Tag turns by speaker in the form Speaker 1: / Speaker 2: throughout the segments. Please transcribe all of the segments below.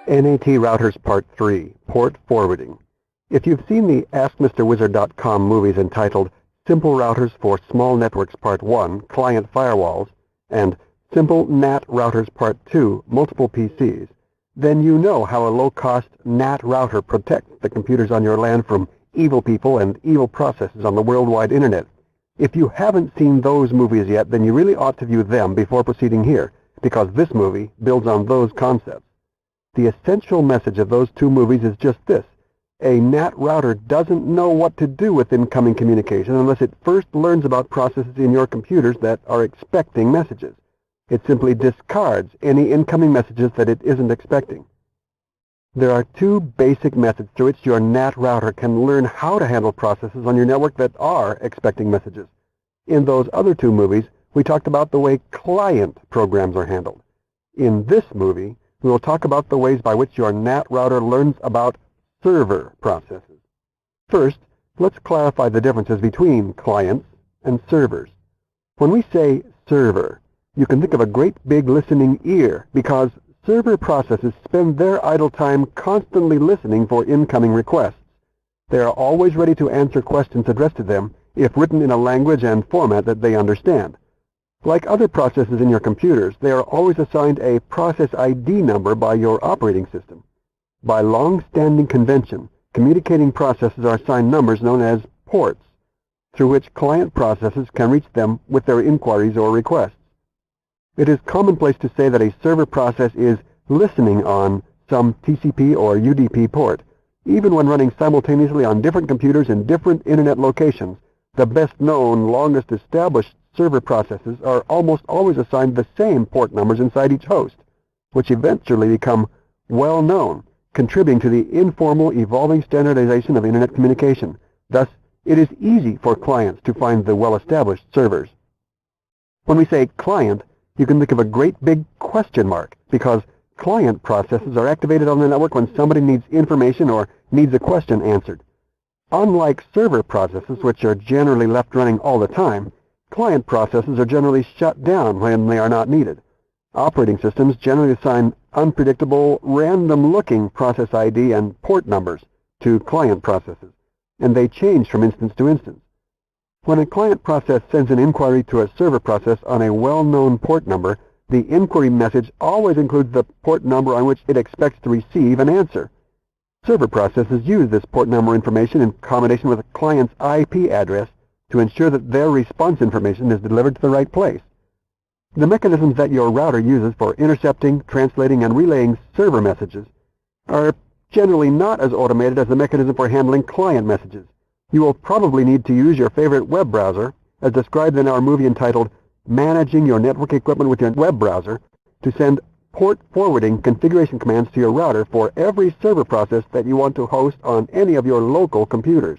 Speaker 1: NAT Routers Part 3, Port Forwarding. If you've seen the AskMisterWizard.com movies entitled Simple Routers for Small Networks Part 1, Client Firewalls, and Simple NAT Routers Part 2, Multiple PCs, then you know how a low-cost NAT router protects the computers on your LAN from evil people and evil processes on the worldwide Internet. If you haven't seen those movies yet, then you really ought to view them before proceeding here, because this movie builds on those concepts. The essential message of those two movies is just this. A NAT router doesn't know what to do with incoming communication unless it first learns about processes in your computers that are expecting messages. It simply discards any incoming messages that it isn't expecting. There are two basic methods through which your NAT router can learn how to handle processes on your network that are expecting messages. In those other two movies, we talked about the way client programs are handled. In this movie, we will talk about the ways by which your NAT router learns about server processes. First, let's clarify the differences between clients and servers. When we say server, you can think of a great big listening ear because server processes spend their idle time constantly listening for incoming requests. They are always ready to answer questions addressed to them if written in a language and format that they understand. Like other processes in your computers, they are always assigned a process ID number by your operating system. By long-standing convention, communicating processes are assigned numbers known as ports, through which client processes can reach them with their inquiries or requests. It is commonplace to say that a server process is listening on some TCP or UDP port. Even when running simultaneously on different computers in different Internet locations, the best-known, longest-established server processes are almost always assigned the same port numbers inside each host, which eventually become well-known, contributing to the informal, evolving standardization of Internet communication. Thus, it is easy for clients to find the well-established servers. When we say client, you can think of a great big question mark, because client processes are activated on the network when somebody needs information or needs a question answered. Unlike server processes, which are generally left running all the time, client processes are generally shut down when they are not needed. Operating systems generally assign unpredictable, random-looking process ID and port numbers to client processes, and they change from instance to instance. When a client process sends an inquiry to a server process on a well-known port number, the inquiry message always includes the port number on which it expects to receive an answer. Server processes use this port number information in combination with a client's IP address to ensure that their response information is delivered to the right place. The mechanisms that your router uses for intercepting, translating, and relaying server messages are generally not as automated as the mechanism for handling client messages. You will probably need to use your favorite web browser, as described in our movie entitled Managing Your Network Equipment with Your Web Browser, to send port forwarding configuration commands to your router for every server process that you want to host on any of your local computers.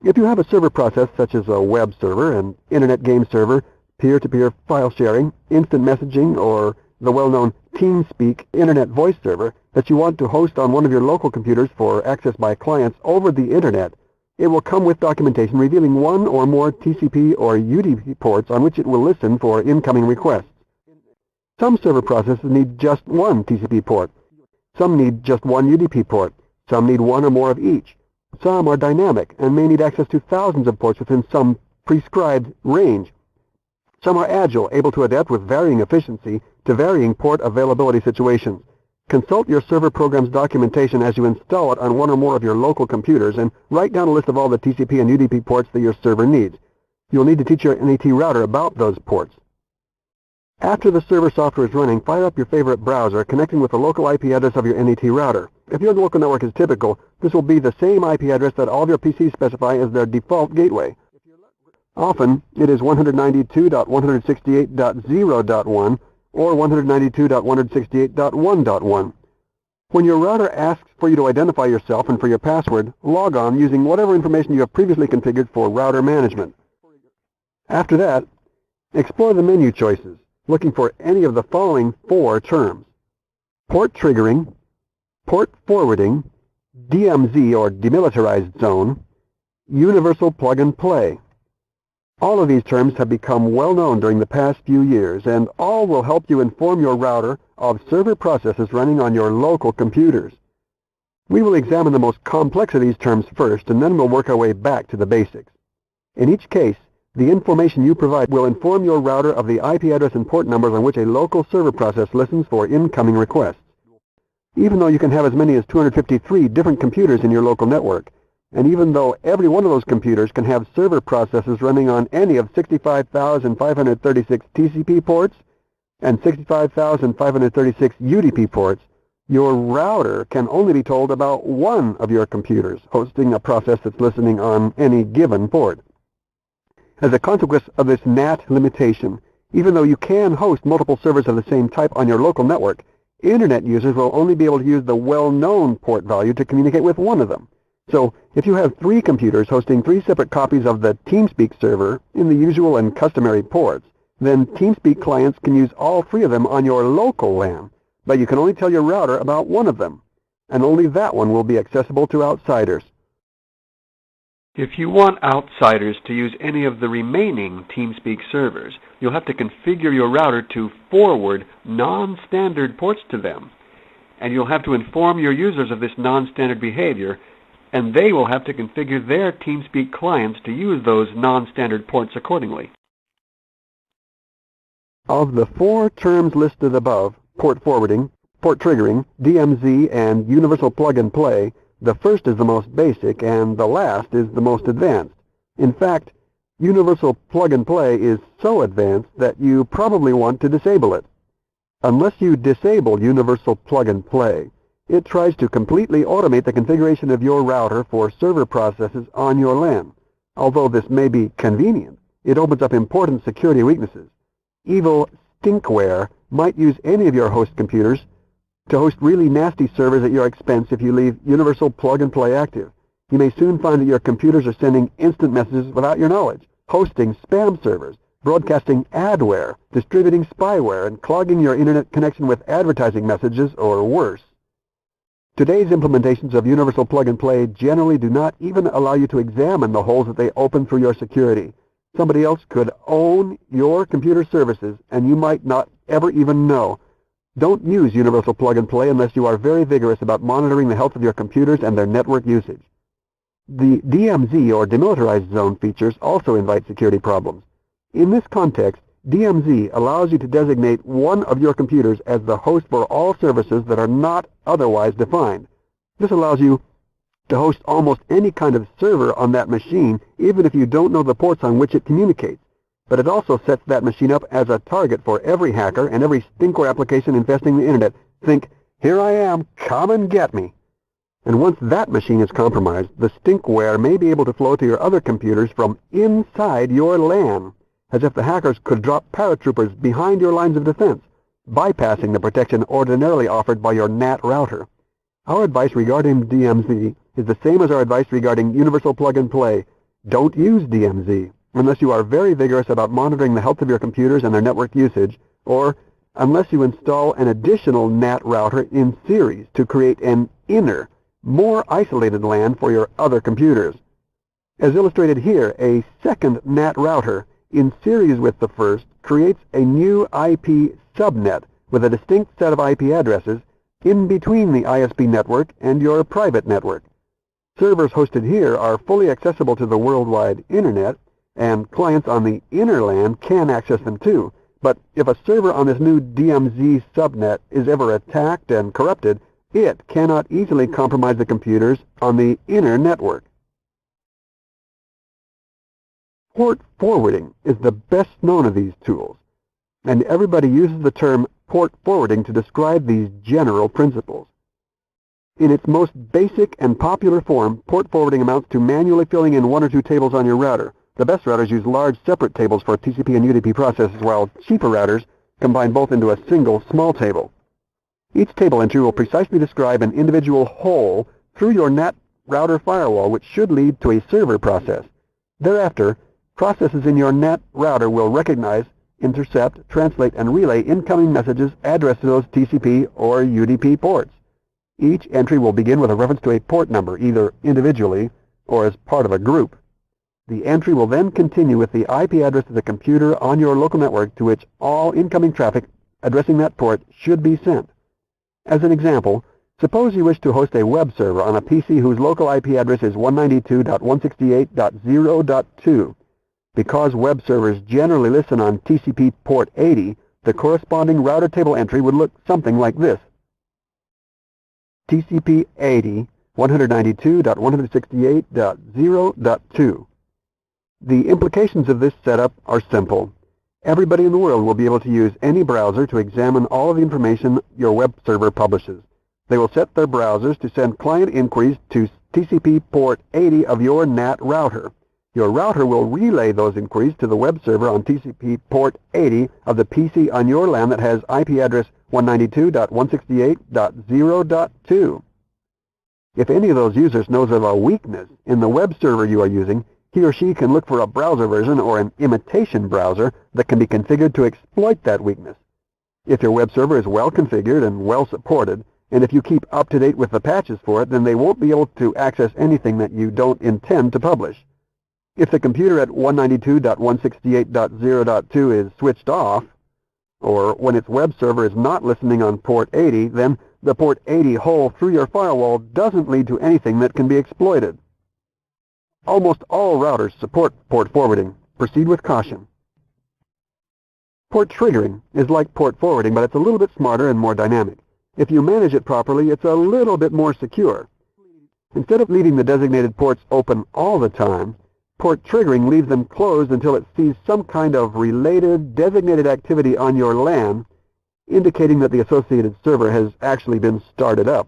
Speaker 1: If you have a server process such as a web server, an internet game server, peer-to-peer file sharing, instant messaging, or the well-known TeamSpeak internet voice server that you want to host on one of your local computers for access by clients over the Internet, it will come with documentation revealing one or more TCP or UDP ports on which it will listen for incoming requests. Some server processes need just one TCP port. Some need just one UDP port. Some need one or more of each. Some are dynamic and may need access to thousands of ports within some prescribed range. Some are agile, able to adapt with varying efficiency to varying port availability situations. Consult your server program's documentation as you install it on one or more of your local computers and write down a list of all the TCP and UDP ports that your server needs. You'll need to teach your NAT router about those ports. After the server software is running, fire up your favorite browser, connecting with the local IP address of your NAT router. If your local network is typical, this will be the same IP address that all of your PCs specify as their default gateway. Often, it is 192.168.0.1 or 192.168.1.1. When your router asks for you to identify yourself and for your password, log on using whatever information you have previously configured for router management. After that, explore the menu choices, looking for any of the following four terms: port triggering, port forwarding, DMZ or demilitarized zone, universal plug and play. All of these terms have become well known during the past few years, and all will help you inform your router of server processes running on your local computers. We will examine the most complex of these terms first, and then we'll work our way back to the basics. In each case, the information you provide will inform your router of the IP address and port numbers on which a local server process listens for incoming requests. Even though you can have as many as 253 different computers in your local network, and even though every one of those computers can have server processes running on any of 65,536 TCP ports and 65,536 UDP ports, your router can only be told about one of your computers hosting a process that's listening on any given port. As a consequence of this NAT limitation, even though you can host multiple servers of the same type on your local network, Internet users will only be able to use the well-known port value to communicate with one of them. So, if you have 3 computers hosting 3 separate copies of the TeamSpeak server in the usual and customary ports, then TeamSpeak clients can use all 3 of them on your local LAN, but you can only tell your router about one of them, and only that one will be accessible to outsiders.
Speaker 2: If you want outsiders to use any of the remaining TeamSpeak servers, you'll have to configure your router to forward non-standard ports to them, and you'll have to inform your users of this non-standard behavior, and they will have to configure their TeamSpeak clients to use those non-standard ports accordingly.
Speaker 1: Of the 4 terms listed above, port forwarding, port triggering, DMZ, and universal plug-and-play, the first is the most basic and the last is the most advanced. In fact, universal plug-and-play is so advanced that you probably want to disable it. Unless you disable universal plug-and-play, it tries to completely automate the configuration of your router for server processes on your LAN. Although this may be convenient, it opens up important security weaknesses. Evil stinkware might use any of your host computers to host really nasty servers at your expense if you leave universal plug-and-play active. You may soon find that your computers are sending instant messages without your knowledge, hosting spam servers, broadcasting adware, distributing spyware, and clogging your internet connection with advertising messages or worse. Today's implementations of universal plug-and-play generally do not even allow you to examine the holes that they open through your security. Somebody else could own your computer services, and you might not ever even know. Don't use universal plug-and-play unless you are very vigorous about monitoring the health of your computers and their network usage. The DMZ, or Demilitarized Zone features, also invite security problems. In this context, DMZ allows you to designate one of your computers as the host for all services that are not otherwise defined. This allows you to host almost any kind of server on that machine, even if you don't know the ports on which it communicates. But it also sets that machine up as a target for every hacker and every stinkware application infesting the Internet. Think, here I am, come and get me. And once that machine is compromised, the stinkware may be able to flow to your other computers from inside your LAN, as if the hackers could drop paratroopers behind your lines of defense, bypassing the protection ordinarily offered by your NAT router. Our advice regarding DMZ is the same as our advice regarding universal plug-and-play. Don't use DMZ unless you are very vigorous about monitoring the health of your computers and their network usage, or unless you install an additional NAT router in series to create an inner, more isolated LAN for your other computers. As illustrated here, a second NAT router in series with the first creates a new IP subnet with a distinct set of IP addresses in between the ISP network and your private network. Servers hosted here are fully accessible to the worldwide Internet, and clients on the inner LAN can access them too. But if a server on this new DMZ subnet is ever attacked and corrupted, it cannot easily compromise the computers on the inner network. Port forwarding is the best known of these tools, and everybody uses the term port forwarding to describe these general principles. In its most basic and popular form, port forwarding amounts to manually filling in 1 or 2 tables on your router. The best routers use large separate tables for TCP and UDP processes, while cheaper routers combine both into a single small table. Each table entry will precisely describe an individual hole through your NAT router firewall, which should lead to a server process. Thereafter, processes in your NAT router will recognize, intercept, translate, and relay incoming messages addressed to those TCP or UDP ports. Each entry will begin with a reference to a port number, either individually or as part of a group. The entry will then continue with the IP address of the computer on your local network to which all incoming traffic addressing that port should be sent. As an example, suppose you wish to host a web server on a PC whose local IP address is 192.168.0.2. Because web servers generally listen on TCP port 80, the corresponding router table entry would look something like this. TCP 80, 192.168.0.2. The implications of this setup are simple. Everybody in the world will be able to use any browser to examine all of the information your web server publishes. They will set their browsers to send client inquiries to TCP port 80 of your NAT router. Your router will relay those inquiries to the web server on TCP port 80 of the PC on your LAN that has IP address 192.168.0.2. If any of those users knows of a weakness in the web server you are using, he or she can look for a browser version or an imitation browser that can be configured to exploit that weakness. If your web server is well configured and well supported, and if you keep up to date with the patches for it, then they won't be able to access anything that you don't intend to publish. If the computer at 192.168.0.2 is switched off, or when its web server is not listening on port 80, then the port 80 hole through your firewall doesn't lead to anything that can be exploited. Almost all routers support port forwarding. Proceed with caution. Port triggering is like port forwarding, but it's a little bit smarter and more dynamic. If you manage it properly, it's a little bit more secure. Instead of leaving the designated ports open all the time, port triggering leaves them closed until it sees some kind of related designated activity on your LAN, indicating that the associated server has actually been started up.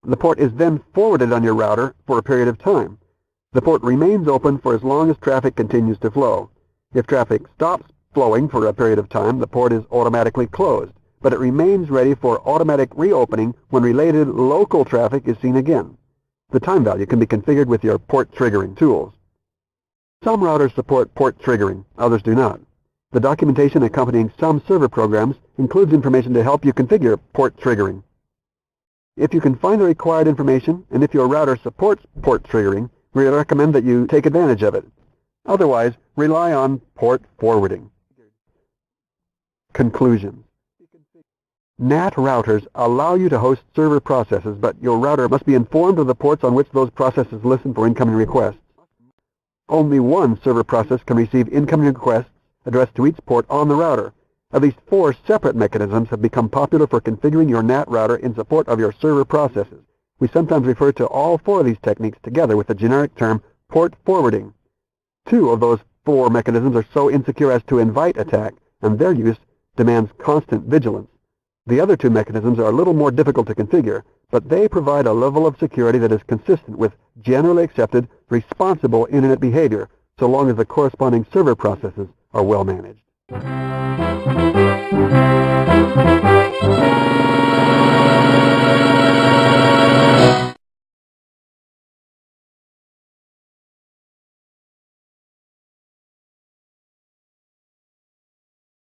Speaker 1: The port is then forwarded on your router for a period of time. The port remains open for as long as traffic continues to flow. If traffic stops flowing for a period of time, the port is automatically closed, but it remains ready for automatic reopening when related local traffic is seen again. The time value can be configured with your port triggering tools. Some routers support port triggering, others do not. The documentation accompanying some server programs includes information to help you configure port triggering. If you can find the required information, and if your router supports port triggering, we recommend that you take advantage of it. Otherwise, rely on port forwarding. Conclusion. NAT routers allow you to host server processes, but your router must be informed of the ports on which those processes listen for incoming requests. Only one server process can receive incoming requests addressed to each port on the router. At least 4 separate mechanisms have become popular for configuring your NAT router in support of your server processes. We sometimes refer to all 4 of these techniques together with the generic term port forwarding. 2 of those 4 mechanisms are so insecure as to invite attack, and their use demands constant vigilance. The other 2 mechanisms are a little more difficult to configure, but they provide a level of security that is consistent with generally accepted, responsible Internet behavior, so long as the corresponding server processes are well managed.